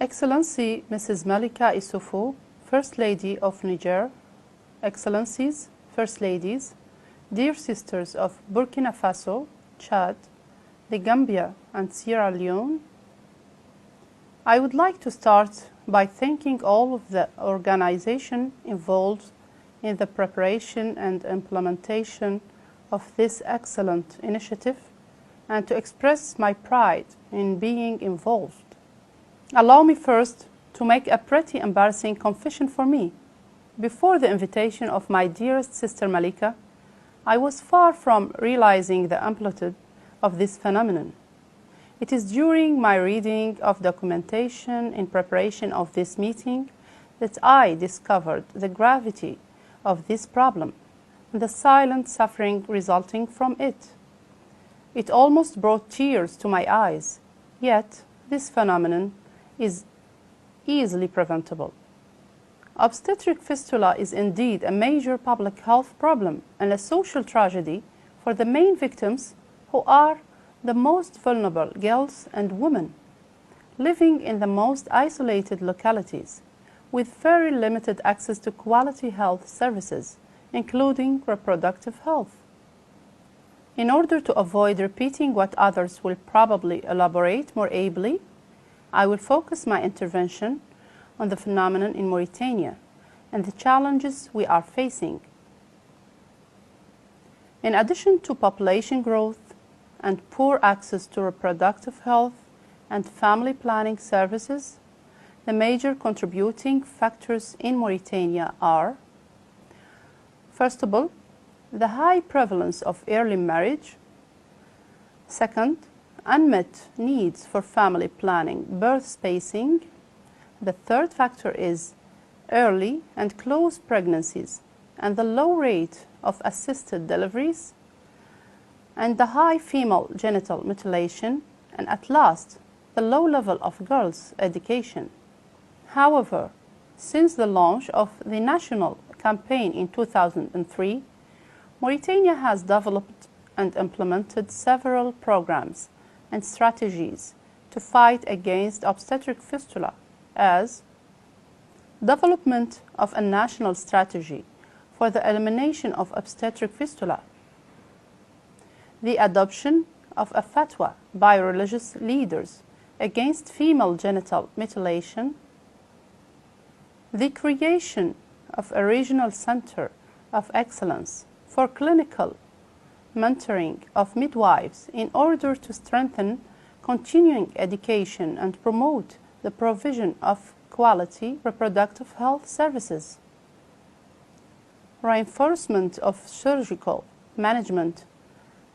Excellency Mrs. Malika Issoufou, First Lady of Niger, Excellencies, First Ladies, dear sisters of Burkina Faso, Chad, the Gambia and Sierra Leone, I would like to start by thanking all of the organizations involved in the preparation and implementation of this excellent initiative and to express my pride in being involved. Allow me first to make a pretty embarrassing confession for me. Before the invitation of my dearest sister Malika, I was far from realizing the amplitude of this phenomenon. It is during my reading of documentation in preparation of this meeting that I discovered the gravity of this problem and the silent suffering resulting from it. It almost brought tears to my eyes, yet this phenomenon is easily preventable. Obstetric fistula is indeed a major public health problem and a social tragedy for the main victims, who are the most vulnerable girls and women living in the most isolated localities with very limited access to quality health services, including reproductive health. In order to avoid repeating what others will probably elaborate more ably, I will focus my intervention on the phenomenon in Mauritania and the challenges we are facing. In addition to population growth and poor access to reproductive health and family planning services, the major contributing factors in Mauritania are, first of all, the high prevalence of early marriage. Second, unmet needs for family planning, birth spacing. The third factor is early and close pregnancies and the low rate of assisted deliveries and the high female genital mutilation, and at last, the low level of girls' education. However, since the launch of the national campaign in 2003, Mauritania has developed and implemented several programs and strategies to fight against obstetric fistula, as development of a national strategy for the elimination of obstetric fistula, the adoption of a fatwa by religious leaders against female genital mutilation, the creation of a regional center of excellence for clinical mentoring of midwives in order to strengthen continuing education and promote the provision of quality reproductive health services, reinforcement of surgical management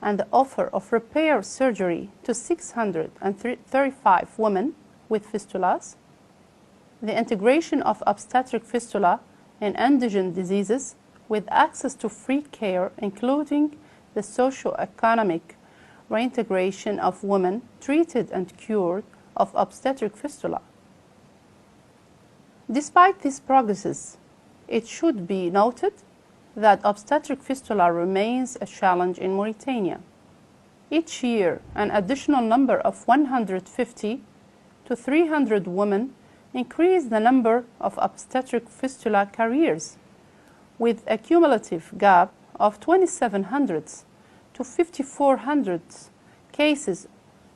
and the offer of repair surgery to 635 women with fistulas, the integration of obstetric fistula and indigent diseases with access to free care, including the socio-economic reintegration of women treated and cured of obstetric fistula. Despite these progresses, it should be noted that obstetric fistula remains a challenge in Mauritania. Each year, an additional number of 150 to 300 women increase the number of obstetric fistula careers, with a cumulative gap of 2,700 to 5,400 cases,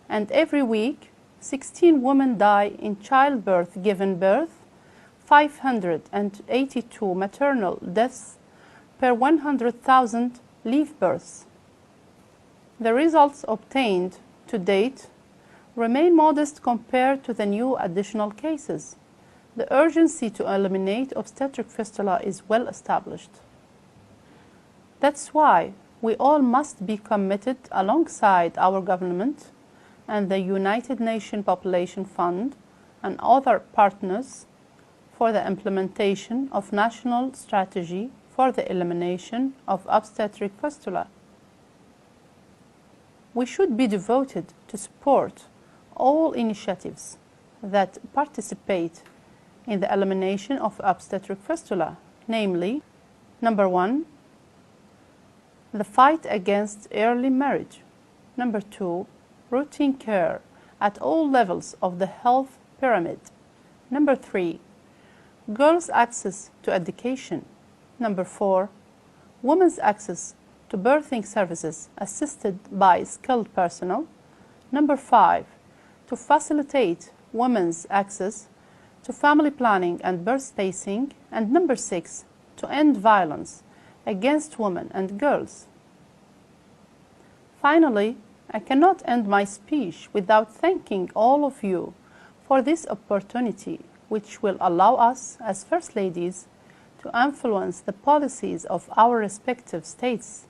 and every week 16 women die in childbirth given birth, 582 maternal deaths per 100,000 live births. The results obtained to date remain modest compared to the new additional cases. The urgency to eliminate obstetric fistula is well established. That's why we all must be committed alongside our government and the United Nations Population Fund and other partners for the implementation of national strategy for the elimination of obstetric fistula. We should be devoted to support all initiatives that participate in the elimination of obstetric fistula, namely, number 1, the fight against early marriage. Number 2, routine care at all levels of the health pyramid. Number 3, girls' access to education. Number 4, women's access to birthing services assisted by skilled personnel. Number 5, to facilitate women's access to family planning and birth spacing. And number 6, to end violence against women and girls. Finally, I cannot end my speech without thanking all of you for this opportunity, which will allow us as First Ladies to influence the policies of our respective states,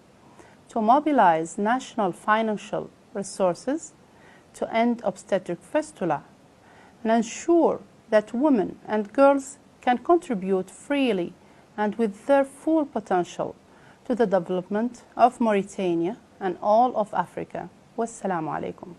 to mobilize national financial resources to end obstetric fistula, and ensure that women and girls can contribute freely and with their full potential to the development of Mauritania and all of Africa. Wassalamu alaikum.